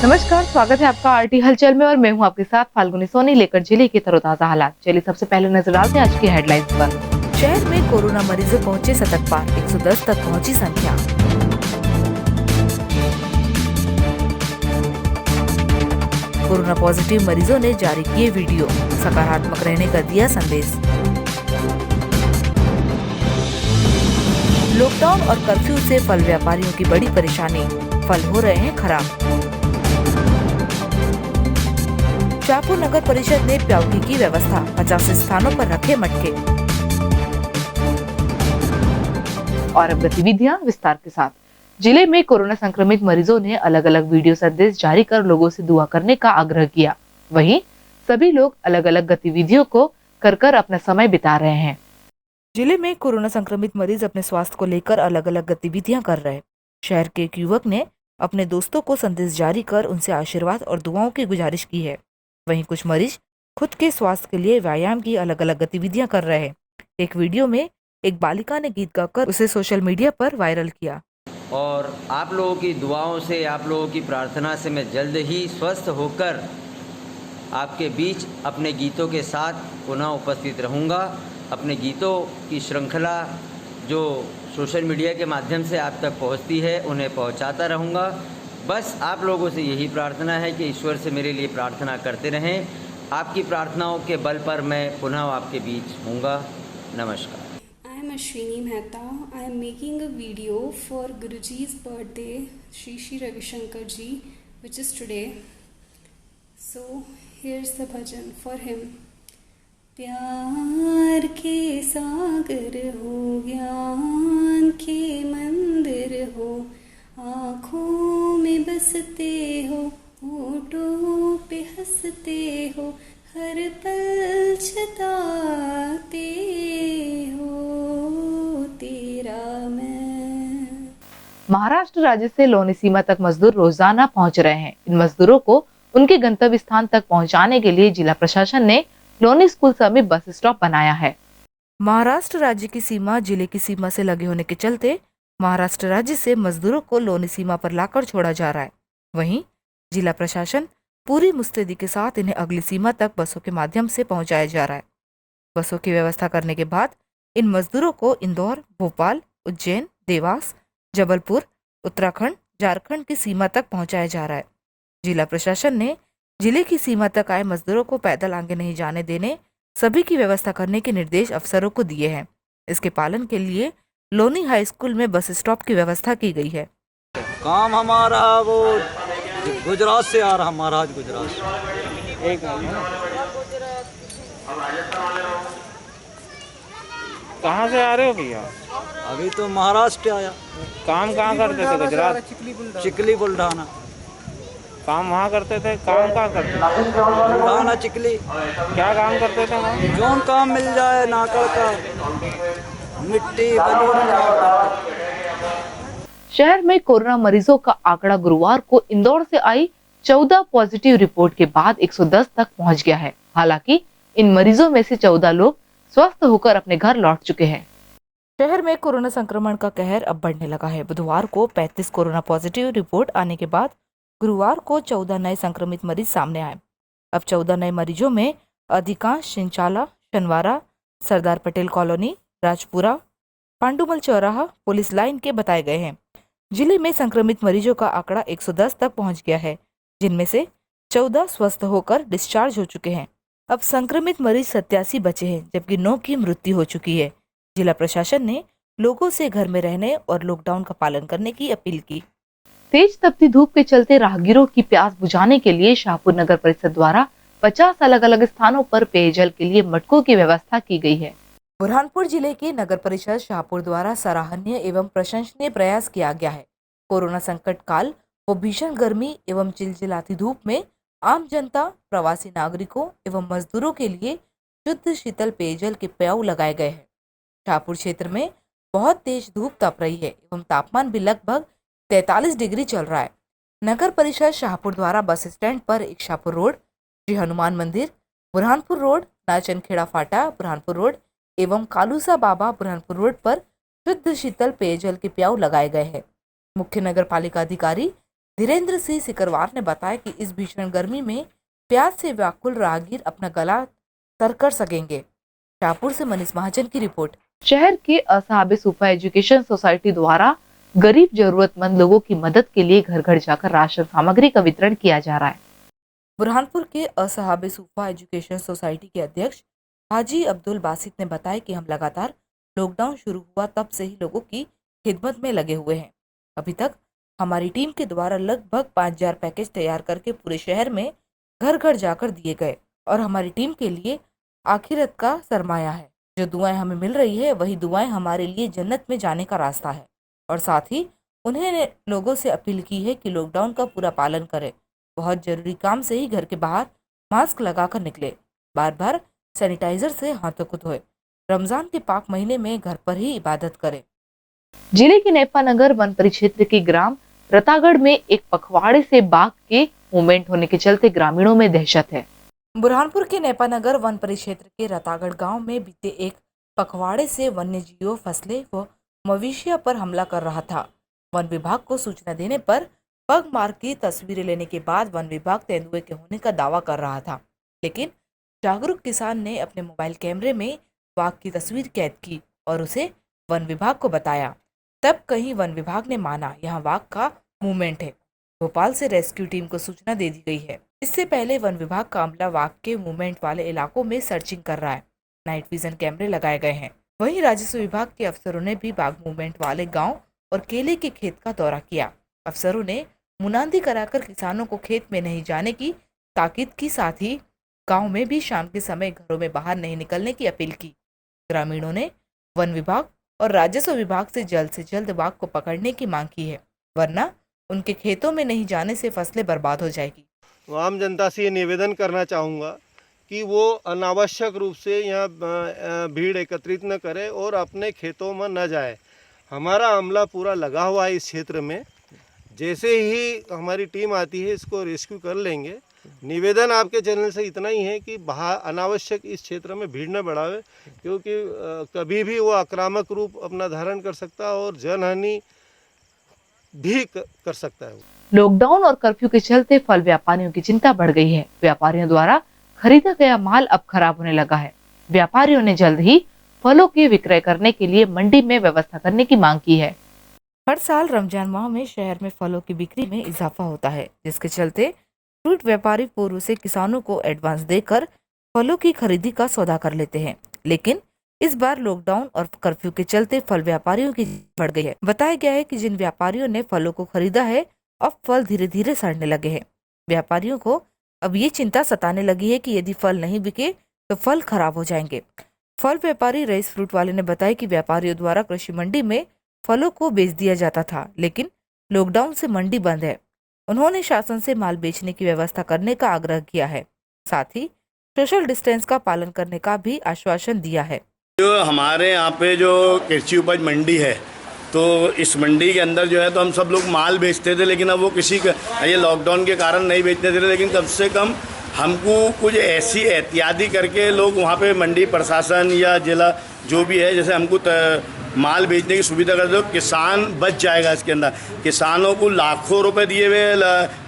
नमस्कार, स्वागत है आपका आरटी हलचल में और मैं हूं आपके साथ फाल्गुनी सोनी लेकर जिले की तरोताजा हालात। चलिए सबसे पहले नजर डालते हैं आज की हेडलाइंस पर। शहर में कोरोना मरीजों पहुंचे शतक पार, 110 तक पहुंची संख्या। कोरोना पॉजिटिव मरीजों ने जारी किए वीडियो, सकारात्मक रहने का दिया संदेश। लॉकडाउन और कर्फ्यू से फल व्यापारियों की बड़ी परेशानी, फल हो रहे हैं खराब। शाहपुर नगर परिषद ने प्याउकी की व्यवस्था, 50 स्थानों पर रखे मटके। और अब गतिविधियां विस्तार के साथ। जिले में कोरोना संक्रमित मरीजों ने अलग अलग वीडियो संदेश जारी कर लोगों से दुआ करने का आग्रह किया। वहीं सभी लोग अलग अलग गतिविधियों को कर अपना समय बिता रहे हैं। जिले में कोरोना संक्रमित मरीज अपने स्वास्थ्य को लेकर अलग अलग गतिविधियां कर रहे हैं। शहर के एक युवक ने अपने दोस्तों को संदेश जारी कर उनसे आशीर्वाद और दुआओं की गुजारिश की है। वहीं कुछ मरीज खुद के स्वास्थ्य के लिए व्यायाम की अलग अलग गतिविधियां कर रहे हैं। एक वीडियो में एक बालिका ने गीत गाकर उसे सोशल मीडिया पर वायरल किया। और आप लोगों की दुआओं से, आप लोगों की प्रार्थना से मैं जल्द ही स्वस्थ होकर आपके बीच अपने गीतों के साथ पुनः उपस्थित रहूँगा। अपने गीतों की श्रृंखला जो सोशल मीडिया के माध्यम से आप तक पहुँचती है उन्हें पहुँचाता रहूँगा। बस आप लोगों से यही प्रार्थना है कि ईश्वर से मेरे लिए प्रार्थना करते रहें। आपकी प्रार्थनाओं के बल पर मैं पुनः आपके बीच हूँगा। नमस्कार। I am Ashwini Mehta. I am making a video for Guruji's birthday, Shri Shri Ravi Shankar Ji, which is today. So here's the bhajan for him. प्यार के सागर हो, ज्ञान के मंदिर हो, आँखों में बसते हो, होठों पे हंसते हो, हर पल छताते हो तेरा मैं। महाराष्ट्र राज्य से लोनी सीमा तक मजदूर रोजाना पहुंच रहे हैं। इन मजदूरों को उनके गंतव्य स्थान तक पहुंचाने के लिए जिला प्रशासन ने लोनी स्कूल समीप बस स्टॉप बनाया है। महाराष्ट्र राज्य की सीमा जिले की सीमा से लगे होने के चलते महाराष्ट्र राज्य से मजदूरों को लोनी सीमा पर लाकर छोड़ा जा रहा है। वहीं जिला प्रशासन पूरी मुस्तैदी के साथ इन्हें अगली सीमा तक बसों के माध्यम से पहुंचाया जा रहा है। बसों की व्यवस्था करने के बाद इन मजदूरों को इंदौर, भोपाल, उज्जैन, देवास, जबलपुर, उत्तराखंड, झारखंड की सीमा तक पहुंचाया जा रहा है। जिला प्रशासन ने जिले की सीमा तक आए मजदूरों को पैदल आगे नहीं जाने देने, सभी की व्यवस्था करने के निर्देश अफसरों को दिए हैं। इसके पालन के लिए लोनी हाई स्कूल में बस स्टॉप की व्यवस्था की गई है। काम हमारा वो गुजरात से आ रहा, महाराज गुजरात से। एक कहाँ से आ रहे हो भैया? अभी तो महाराष्ट्र आया। काम कहाँ करते थे? गुजरात, चिकली बुल्ढाना। काम वहाँ करते थे? काम कहाँ करते थे? बुल्ढाना चिकली। क्या काम करते थे वहाँ? जोन काम मिल जाए, नाकड़ का, मिट्टी बलून। शहर में कोरोना मरीजों का आंकड़ा गुरुवार को इंदौर से आई 14 पॉजिटिव रिपोर्ट के बाद 110 तक पहुंच गया है। हालांकि इन मरीजों में से 14 लोग स्वस्थ होकर अपने घर लौट चुके हैं। शहर में कोरोना संक्रमण का कहर अब बढ़ने लगा है। बुधवार को 35 कोरोना पॉजिटिव रिपोर्ट आने के बाद गुरुवार को 14 नए संक्रमित मरीज सामने आए। अब 14 नए मरीजों में अधिकांश शिंचाला, शनवारा, सरदार पटेल कॉलोनी, राजपुरा, पांडुमल चौराहा, पुलिस लाइन के बताए गए हैं। जिले में संक्रमित मरीजों का आंकड़ा 110 तक पहुंच गया है, जिनमें से 14 स्वस्थ होकर डिस्चार्ज हो चुके हैं। अब संक्रमित मरीज 87 बचे हैं, जबकि 9 की मृत्यु हो चुकी है। जिला प्रशासन ने लोगों से घर में रहने और लॉकडाउन का पालन करने की अपील की। तेज तपती धूप के चलते राहगीरों की प्यास बुझाने के लिए शाहपुर नगर परिषद द्वारा 50 अलग अलग स्थानों पर पेयजल के लिए मटकों की व्यवस्था की गई है। बुरहानपुर जिले की नगर परिषद शाहपुर द्वारा सराहनीय एवं प्रशंसनीय प्रयास किया गया है। कोरोना संकट काल व भीषण गर्मी एवं चिलचिलाती धूप में आम जनता, प्रवासी नागरिकों एवं मजदूरों के लिए शुद्ध शीतल पेयजल के प्याऊ लगाए गए हैं। शाहपुर क्षेत्र में बहुत तेज धूप तप रही है एवं तापमान भी लगभग 43 डिग्री चल रहा है। नगर परिषद शाहपुर द्वारा बस स्टैंड पर एक शाहपुर रोड, श्री हनुमान मंदिर, बुरहानपुर रोड, नाचनखेड़ा फाटा, बुरहानपुर रोड एवं कालूसा बाबा बुरहानपुर रोड पर शुद्ध शीतल पेयजल के प्याऊ लगाए गए हैं। मुख्य नगर पालिका अधिकारी धीरेन्द्र सिंह सिकरवार ने बताया कि इस भीषण गर्मी में प्यास से व्याकुल राहगीर अपना गला तर कर सकेंगे। शाहपुर से मनीष महाजन की रिपोर्ट। शहर के असहाबे सूफा एजुकेशन सोसाइटी द्वारा गरीब जरूरतमंद लोगों की मदद के लिए घर घर जाकर राशन सामग्री का वितरण किया जा रहा है। बुरहानपुर के असहाबे सूफा एजुकेशन सोसाइटी के अध्यक्ष हाजी अब्दुल बासित ने बताया कि हम लगातार लॉकडाउन शुरू हुआ तब से ही लोगों की खिदमत में लगे हुए हैं। अभी तक हमारी टीम के द्वारा लगभग 5000 पैकेज तैयार करके पूरे शहर में घर घर जाकर दिए गए और हमारी टीम के लिए आखिरत का सरमाया है। जो दुआएं हमें मिल रही है वही दुआएं हमारे लिए जन्नत में जाने का रास्ता है। और साथ ही उन्होंने लोगों से अपील की है कि लॉकडाउन का पूरा पालन करें, बहुत जरूरी काम से ही घर के बाहर मास्क लगाकर निकले, बार बार सैनिटाइजर से हाथों को धोए, रमजान के पाक महीने में घर पर ही इबादत करें। जिले के नेपानगर वन परिक्षेत्र के ग्राम रतागढ़ में एक पखवाड़े से बाघ के मूवमेंट होने के चलते ग्रामीणों में दहशत है। बुरहानपुर के नेपानगर वन परिक्षेत्र के रतागढ़ गांव में बीते एक पखवाड़े से वन्य जीवों, फसलें व मवेशियों पर हमला कर रहा था। वन विभाग को सूचना देने पर पग मार की तस्वीरें लेने के बाद वन विभाग तेंदुए के होने का दावा कर रहा था, लेकिन जागरूक किसान ने अपने मोबाइल कैमरे में बाघ की तस्वीर कैद की और उसे वन विभाग को बताया। तब कहीं वन विभाग ने माना यहाँ बाघ का मूवमेंट है। भोपाल से रेस्क्यू टीम को सूचना दे दी गई है। इससे पहले वन विभाग का अमला बाघ के मूवमेंट वाले इलाकों में सर्चिंग कर रहा है। नाइट विजन कैमरे लगाए गए हैं। वहीं राजस्व विभाग के अफसरों ने भी बाघ मूवमेंट वाले गांव और केले के खेत का दौरा किया। अफसरों ने मुनादी कराकर किसानों को खेत में नहीं जाने की ताकीद की, साथ ही गांव में भी शाम के समय घरों में बाहर नहीं निकलने की अपील की। ग्रामीणों ने वन विभाग और राजस्व विभाग से जल्द बाघ को पकड़ने की मांग की है, वरना उनके खेतों में नहीं जाने से फसलें बर्बाद हो जाएगी। आम जनता से ये निवेदन करना चाहूँगा कि वो अनावश्यक रूप से यहाँ भीड़ एकत्रित न करे और अपने खेतों में न जाए। हमारा अमला पूरा लगा हुआ है इस क्षेत्र में। जैसे ही हमारी टीम आती है इसको रेस्क्यू कर लेंगे। निवेदन आपके चैनल से इतना ही है कि अनावश्यक इस क्षेत्र में भीड़ न बढ़ावे, क्योंकि कभी भी वो आक्रामक रूप अपना धारण कर सकता है और जनहानि भी कर सकता है। लॉकडाउन और कर्फ्यू के चलते फल व्यापारियों की चिंता बढ़ गई है। व्यापारियों द्वारा खरीदा गया माल अब खराब होने लगा है। व्यापारियों ने जल्द ही फलों के विक्रय करने के लिए मंडी में व्यवस्था करने की मांग की है। हर साल रमजान माह में शहर में फलों की बिक्री में इजाफा होता है, जिसके चलते फ्रूट व्यापारी पूर्व से किसानों को एडवांस देकर फलों की खरीदी का सौदा कर लेते हैं। लेकिन इस बार लॉकडाउन और कर्फ्यू के चलते फल व्यापारियों की बढ़ गई है। बताया गया है कि जिन व्यापारियों ने फलों को खरीदा है अब फल धीरे धीरे सड़ने लगे हैं। व्यापारियों को अब ये चिंता सताने लगी है कि यदि फल नहीं बिके तो फल खराब हो जाएंगे। फल व्यापारी रईस फ्रूट वाले ने बताया कि व्यापारियों द्वारा कृषि मंडी में फलों को बेच दिया जाता था, लेकिन लॉकडाउन से मंडी बंद है। उन्होंने शासन से माल बेचने की व्यवस्था करने का आग्रह किया है, साथ ही सोशल डिस्टेंस का पालन करने का भी आश्वासन दिया है। जो हमारे यहाँ पे जो कृषि उपज मंडी है, तो इस मंडी के अंदर जो है तो हम सब लोग माल बेचते थे, लेकिन अब वो किसी का ये लॉकडाउन के कारण नहीं बेचते थे। लेकिन कम से कम हमको कुछ ऐसी एहतियाती करके लोग वहाँ पे मंडी प्रशासन या जिला जो भी है, जैसे हमको माल बेचने की सुविधा कर दो, किसान बच जाएगा। इसके अंदर किसानों को लाखों रुपए दिए हुए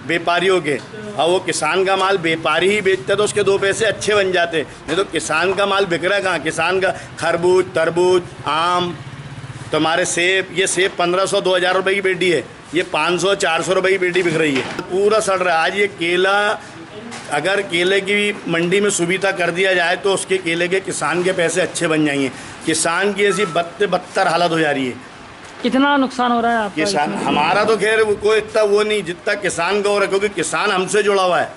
व्यापारियों के, और वो किसान का माल व्यापारी ही बेचता तो उसके 2 पैसे अच्छे बन जाते। नहीं तो किसान का माल बिक रहा है कहाँ? किसान का खरबूज, तरबूज, आम, तो हमारे सेब, ये सेब 1500-2000 रुपये की पेटी है, ये 500-400 रुपये की पेटी बिक रही है। पूरा सड़ रहा है। आज ये केला, अगर केले की मंडी में सुविधा कर दिया जाए तो उसके केले के किसान के पैसे अच्छे बन जाएंगे। किसान की ऐसी बदतर हालत हो जा रही है। कितना नुकसान हो रहा है आपका? किसान हमारा तो खैर कोई इतना वो नहीं जितना किसान का हो रहा है, क्योंकि किसान हमसे जुड़ा हुआ है।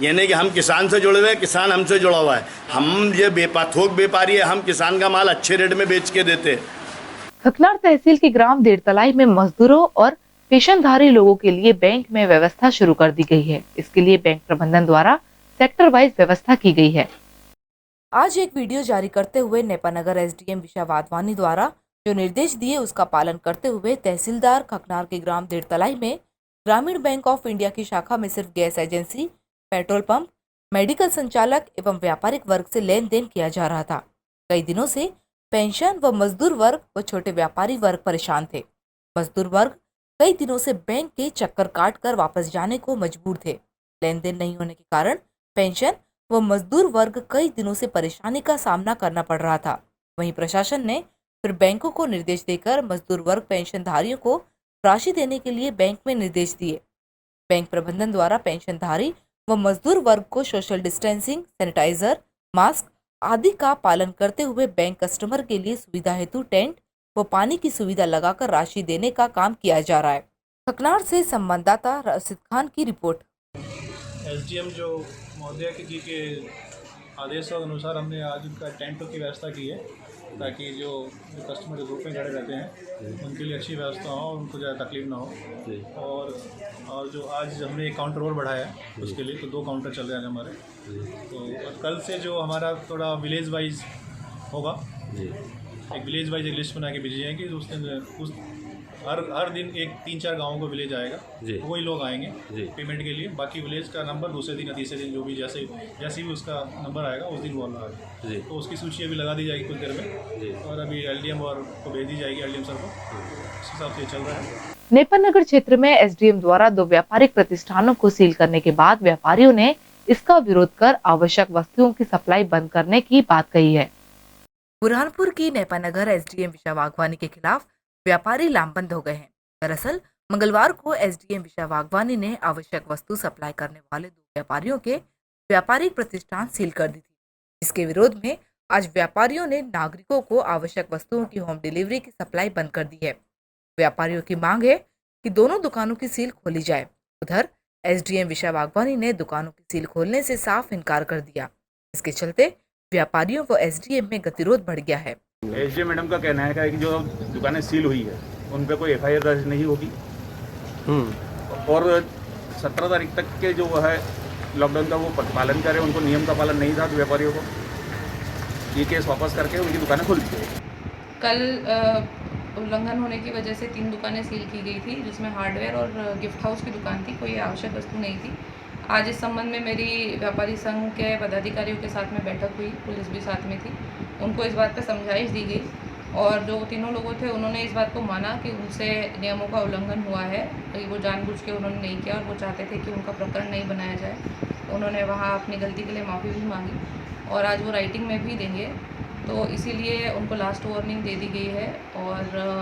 यानी कि हम किसान से जुड़े हुए हैं, किसान हमसे जुड़ा हुआ है। हम ये थोक व्यापारी है, हम किसान का माल अच्छे रेट में बेच के देते। खकनार तहसील के ग्राम देरतलाई में मजदूरों और पेशनधारी लोगों के लिए बैंक में व्यवस्था शुरू कर दी गई है। इसके लिए बैंक प्रबंधन द्वारा सेक्टर वाइज व्यवस्था की गई है। आज एक वीडियो जारी करते हुए नेपानगर एसडीएम विशा वाधवानी द्वारा जो निर्देश दिए उसका पालन करते हुए तहसीलदार खकनार के ग्राम देरतलाई में ग्रामीण बैंक ऑफ इंडिया की शाखा में सिर्फ gas agency, petrol pump, medical संचालक एवं व्यापारिक वर्ग से लेन देन किया जा रहा था। कई दिनों से पेंशन व मजदूर वर्ग व छोटे व्यापारी वर्ग परेशान थे। मजदूर वर्ग कई दिनों से बैंक के चक्कर काटकर वापस जाने को मजबूर थे। लेन देन नहीं होने के कारण पेंशन व मजदूर वर्ग कई दिनों से परेशानी का सामना करना पड़ रहा था। वहीं प्रशासन ने फिर बैंकों को निर्देश देकर मजदूर वर्ग पेंशनधारियों को राशि देने के लिए बैंक में निर्देश दिए। बैंक प्रबंधन द्वारा पेंशनधारी व मजदूर वर्ग को सोशल डिस्टेंसिंग, सैनिटाइजर, मास्क आदि का पालन करते हुए बैंक कस्टमर के लिए सुविधा हेतु टेंट व पानी की सुविधा लगाकर राशि देने का काम किया जा रहा है। खकनार से संवाददाता राशिद खान की रिपोर्ट। एसडीएम जो महोदय जी के आदेशों के अनुसार हमने आज उनका टेंटों की व्यवस्था की है, ताकि जो कस्टमर जो ग्रुप में खड़े रहते हैं उनके लिए अच्छी व्यवस्था हो और उनको ज़्यादा तकलीफ ना हो। और जो आज हमने एक काउंटर और बढ़ाया है उसके लिए, तो 2 काउंटर चल रहे हैं हमारे। तो और कल से जो हमारा थोड़ा विलेज वाइज होगा, एक विलेज वाइज एक लिस्ट बना के भेजी जाएगी। उस दिन हर दिन एक 3-4 गाँवों को विलेज आएगा, वही लोग आएंगे पेमेंट के लिए। बाकी विलेज का नंबर दूसरे दिन या तीसरे दिन जो भी जैसे भी उसका नंबर आएगा उस दिन वो आएगा। तो उसकी सूची अभी लगा दी जाएगी कुछ देर में, और अभी एलडीएम और को भेज दी जाएगी, एलडीएम सर को। इस हिसाब से चल रहा है। नेपन नगर क्षेत्र में एसडीएम द्वारा 2 व्यापारिक प्रतिष्ठानों को सील करने के बाद व्यापारियों ने इसका विरोध कर आवश्यक वस्तुओं की सप्लाई बंद करने की बात कही है। बुरहानपुर की नेपन नगर एसडीएम विशा वाघवानी के खिलाफ व्यापारी लामबंद हो गए हैं। दरअसल मंगलवार को एसडीएम विशा वाघवानी ने आवश्यक वस्तु सप्लाई करने वाले 2 व्यापारियों के व्यापारिक प्रतिष्ठान सील कर दी थी। इसके विरोध में आज व्यापारियों ने नागरिकों को आवश्यक वस्तुओं की होम डिलीवरी की सप्लाई बंद कर दी है। व्यापारियों की मांग है कि दोनों दुकानों की सील खोली जाए। उधर एसडीएम विशा वाघवानी ने दुकानों की सील खोलने से साफ इनकार कर दिया। इसके चलते व्यापारियों व एसडीएम में गतिरोध बढ़ गया है। एसडीएम मैडम का कहना है कि जो दुकानें सील हुई है उन पर कोई एफआईआर दर्ज नहीं होगी, और 17 तारीख तक के जो है लॉकडाउन का वो पालन करें। उनको नियम का पालन नहीं था तो व्यापारियों को ये केस वापस करके उनकी दुकानें खोल दी। कल उल्लंघन होने की वजह से 3 दुकानें सील की गई थी, जिसमें हार्डवेयर और गिफ्ट हाउस की दुकान थी। कोई आवश्यक वस्तु नहीं थी। आज इस संबंध में मेरी व्यापारी संघ के पदाधिकारियों के साथ में बैठक हुई, पुलिस भी साथ में थी। उनको इस बात पर समझाइश दी गई, और जो तीनों लोगों थे उन्होंने इस बात को माना कि उनसे नियमों का उल्लंघन हुआ है। वो जानबूझ के उन्होंने नहीं किया, और वो चाहते थे कि उनका प्रकरण नहीं बनाया जाए। उन्होंने वहाँ अपनी गलती के लिए माफ़ी भी मांगी, और आज वो राइटिंग में भी देंगे। तो इसीलिए उनको लास्ट वार्निंग दे दी गई है, और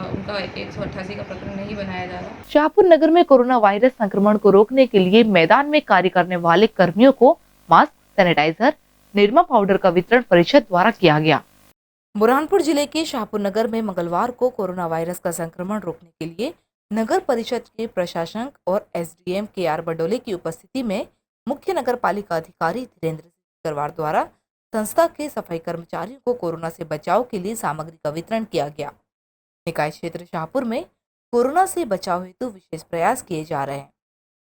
उनका 188 का प्रकरण नहीं बनाया जा रहा। शाहपुर नगर में कोरोना वायरस संक्रमण को रोकने के लिए मैदान में कार्य करने वाले कर्मियों को मास्क, सैनिटाइजर, निरमा पाउडर का वितरण परिषद द्वारा किया गया। बुरहानपुर जिले के शाहपुर नगर में मंगलवार को कोरोना वायरस का संक्रमण रोकने के लिए नगर परिषद के प्रशासक और एसडीएम केआर बडोले की उपस्थिति में मुख्य नगर पालिका अधिकारी धीरेन्द्र सिंह करवार द्वारा संस्था के सफाई कर्मचारियों को कोरोना से बचाव के लिए सामग्री का वितरण किया गया। निकाय क्षेत्र शाहपुर में कोरोना से बचाव हेतु विशेष प्रयास किए जा रहे हैं।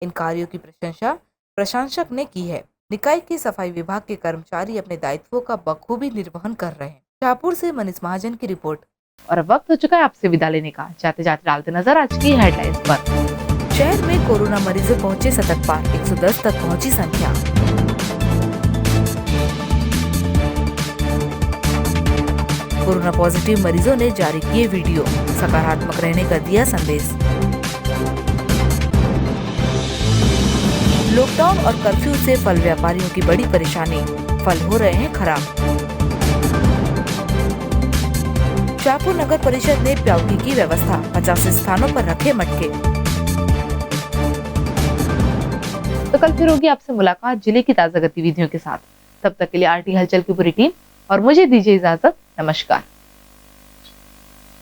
इन कार्यों की प्रशंसा प्रशासक ने की है। निकाय के सफाई विभाग के कर्मचारी अपने दायित्वों का बखूबी निर्वहन कर रहे हैं। शाहपुर से मनीष महाजन की रिपोर्ट। और अब वक्त हो चुका है आपसे विदा लेने का। जाते जाते डालते नजर आज की हेडलाइंस पर। शहर में कोरोना मरीजों पहुंचे सतत पार, 110 तक पहुंची संख्या। कोरोना पॉजिटिव मरीजों ने जारी किए वीडियो, सकारात्मक रहने का दिया संदेश। लॉकडाउन और कर्फ्यू से फल व्यापारियों की बड़ी परेशानी, फल हो रहे हैं खराब। शाहपुर नगर परिषद ने प्याउकी की व्यवस्था, 50 स्थानों पर रखे मटके। तो कल फिर होगी आपसे मुलाकात जिले की ताजा गतिविधियों के साथ। तब तक के लिए आरटी हलचल की पूरी टीम और मुझे दीजिए इजाजत। नमस्कार।